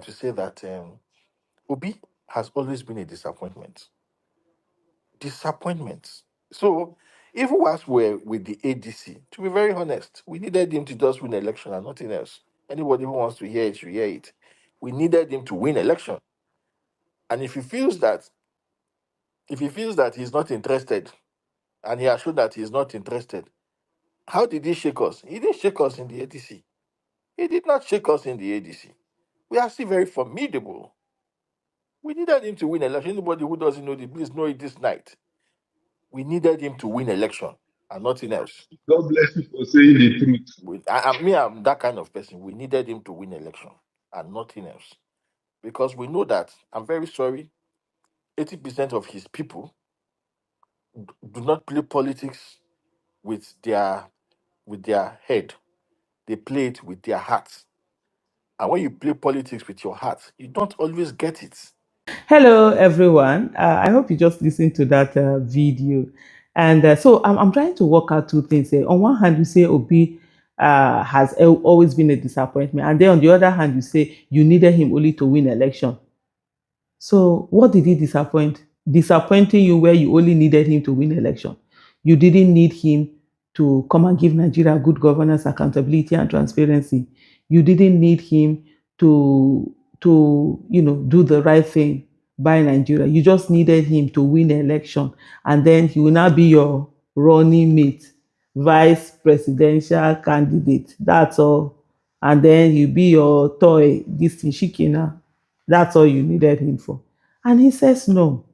to say that Obi has always been a disappointment. Disappointment. So even whilst we're with the ADC, to be very honest, we needed him to just win election and nothing else. Anybody who wants to hear it should hear it. We needed him to win election. And if he feels that he's not interested, and he has shown that he's not interested, how did he shake us? He didn't shake us in the ADC. He did not shake us in the ADC. We are still very formidable. We needed him to win election. Anybody who doesn't know this, please know it this night. We needed him to win election and nothing else. God bless you for saying the truth. I'm that kind of person. We needed him to win election and nothing else. Because we know that, I'm very sorry, 80% of his people do not play politics with their head. They play it with their hearts. And when you play politics with your heart, you don't always get it. Hello, everyone. I hope you just listened to that video. And so I'm trying to work out two things here. On one hand, you say Obi has always been a disappointment. And then on the other hand, you say you needed him only to win election. So what did he disappoint? Disappointing you where you only needed him to win election. You didn't need him to come and give Nigeria good governance, accountability, and transparency. You didn't need him to do the right thing by Nigeria. You just needed him to win the election, and then he will now be your running mate, vice presidential candidate. That's all. And then he'll be your toy, this thing, shikina. That's all you needed him for. And he says no.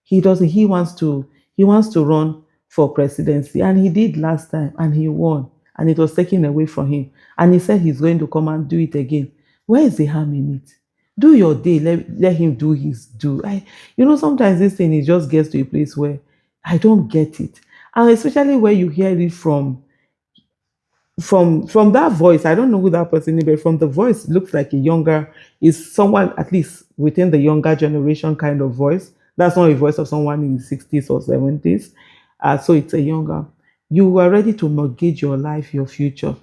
He doesn't. He wants to run for presidency. And he did last time and he won. And it was taken away from him. And he said he's going to come and do it again. Where is the harm in it? Do your day. Let him do his do. Sometimes this thing, it just gets to a place where I don't get it. And especially where you hear it from that voice. I don't know who that person is, but from the voice, it looks like is someone at least within the younger generation kind of voice. That's not a voice of someone in the 60s or 70s. So it's a younger. You are ready to mortgage your life, your future.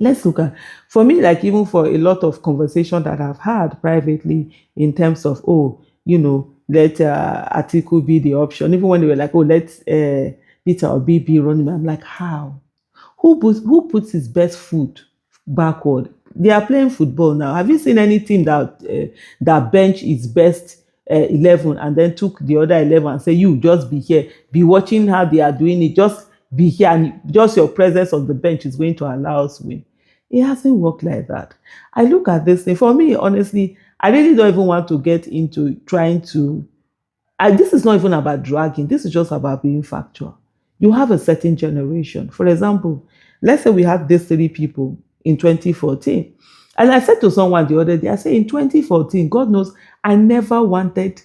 Let's look at, for me, like even for a lot of conversation that I've had privately in terms of, let Atiku be the option. Even when they were like, let Peter Obi be running, I'm like, how? Who puts his best foot backward? They are playing football now. Have you seen any team that bench its best 11 and then took the other 11 and say, you just be here, be watching how they are doing it, just be here, and just your presence on the bench is going to allow us win? It hasn't worked like that. I look at this thing. For me, honestly, I really don't even want to get into trying to. This is not even about dragging. This is just about being factual. You have a certain generation. For example, let's say we have these three people in 2014. And I said to someone the other day, I said, in 2014, God knows, I never wanted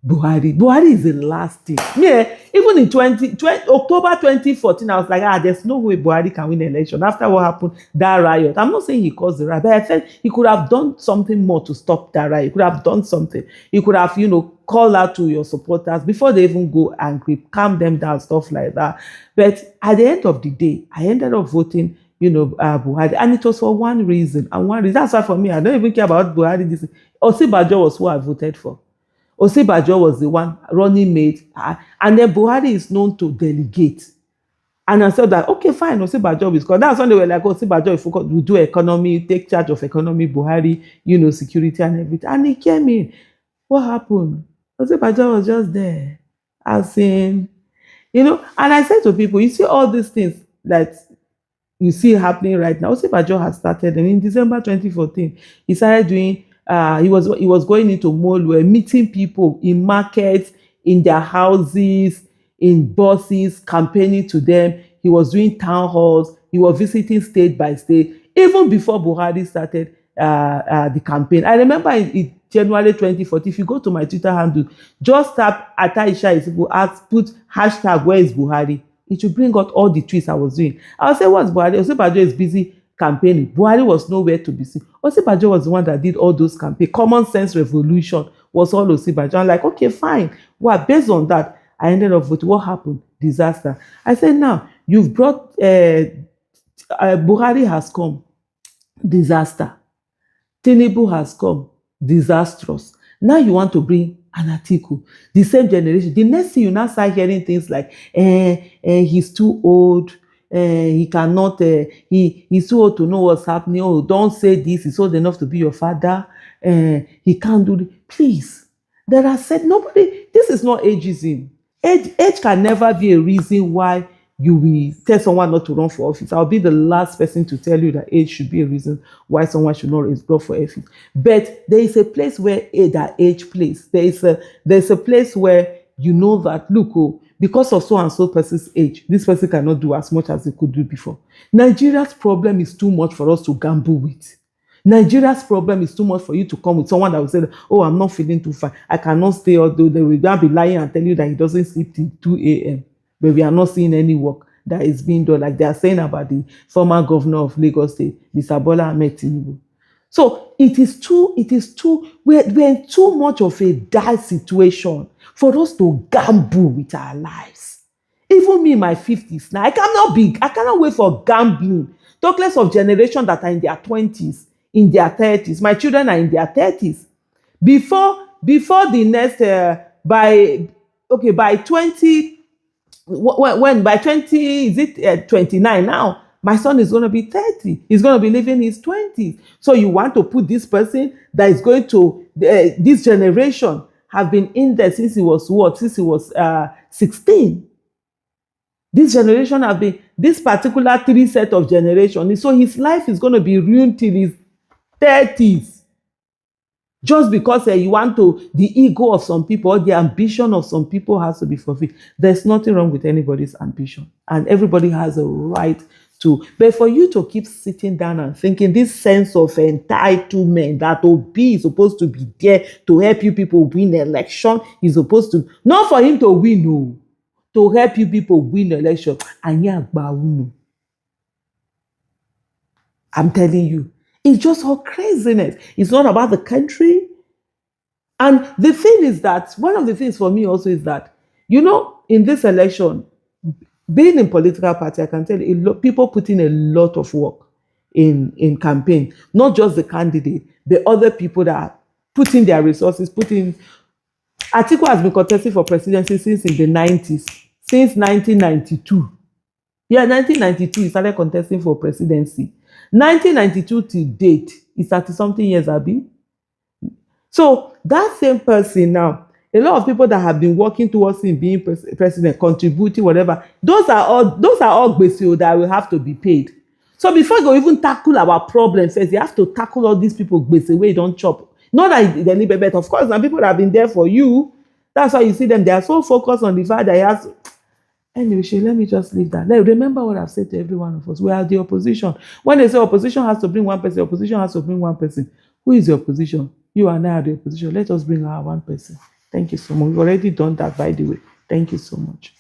Buhari. Buhari is the last thing. Yeah, even in October 2014, I was like, there's no way Buhari can win the election. After what happened, that riot. I'm not saying he caused the riot, but I said he could have done something more to stop that riot. He could have done something. He could have, call out to your supporters before they even go angry, calm them down, stuff like that. But at the end of the day, I ended up voting, Buhari. And it was for one reason. And one reason, that's why for me, I don't even care about Buhari. Osinbajo was who I voted for. Osinbajo was the one running mate, and then Buhari is known to delegate. And I said that, okay, fine, Osinbajo is because that's when they were like, Osinbajo, if we do economy, take charge of economy, Buhari, security and everything. And he came in. What happened? Osinbajo was just there. As in, and I said to people, you see all these things that you see happening right now. Osinbajo has started, and in December 2014, he started doing. He was going into Molwe, meeting people in markets, in their houses, in buses, campaigning to them. He was doing town halls. He was visiting state by state, even before Buhari started the campaign. I remember in January 2014, if you go to my Twitter handle, just tap Ataisha Isibu, put hashtag where is Buhari. It should bring out all the tweets I was doing. I will say, what's Buhari? Osinbajo is busy campaigning. Buhari was nowhere to be seen. Osinbajo was the one that did all those campaigns. Common sense revolution was all Osinbajo. I'm like, okay, fine. Well, based on that, I ended up with what happened? Disaster. I said, now, you've brought, Buhari has come. Disaster. Tinubu has come. Disastrous. Now you want to bring an article, the same generation. The next thing you now start hearing things like, he's too old, he cannot, he's too old to know what's happening. Oh, don't say this, he's old enough to be your father. He can't do this. Please, there are said nobody, this is not ageism. Age can never be a reason why you will tell someone not to run for office. I'll be the last person to tell you that age should be a reason why someone should not run for office. But there is a place where that age plays. There's a place where you know that, look, oh, because of so and so person's age, this person cannot do as much as they could do before. Nigeria's problem is too much for us to gamble with. Nigeria's problem is too much for you to come with someone that will say, oh, I'm not feeling too fine, I cannot stay, although they will not be lying and tell you that he doesn't sleep till 2 a.m. But we are not seeing any work that is being done, like they are saying about the former governor of Lagos State, Mr. Bola Ahmed Tinubu. So we're in too much of a dire situation for us to gamble with our lives. Even me in my 50s now, I cannot wait for gambling. Talk less of generation that are in their 20s, in their 30s. My children are in their 30s. Before the next, by 20, when by 20, is it 29 now? My son is going to be 30. He's going to be living his 20s. So you want to put this person that is going to, this generation have been in there since he was what? Since he was 16. This generation have been, this particular 3 set of generation. So his life is going to be ruined till his 30s. Just because you want to, the ego of some people, or the ambition of some people has to be fulfilled. There's nothing wrong with anybody's ambition. And everybody has a right to. But for you to keep sitting down and thinking this sense of entitlement that Obi is supposed to be there to help you people win election, is supposed to, not for him to win, no, to help you people win election. I'm telling you. It's just all craziness. It's not about the country. And the thing is that, one of the things for me also is that, in this election, being in political party, I can tell you, people put in a lot of work in campaign. Not just the candidate, the other people that are putting their resources, Atiku has been contesting for presidency since in the 90s, since 1992. Yeah, 1992, he started contesting for presidency. 1992 to date is 30-something years, Abi. So that same person now, a lot of people that have been working towards him being president, contributing, whatever, those are all gbese that will have to be paid. So before you even tackle our problems, you have to tackle all these people gbese where you don't chop. Not that they need a bet, of course, some people that have been there for you. That's why you see them, they are so focused on the fact that he has. Anyway, let me just leave that. Remember what I've said to every one of us. We are the opposition. When they say opposition has to bring one person, opposition has to bring one person. Who is the opposition? You and I are the opposition. Let us bring our one person. Thank you so much. We've already done that, by the way. Thank you so much.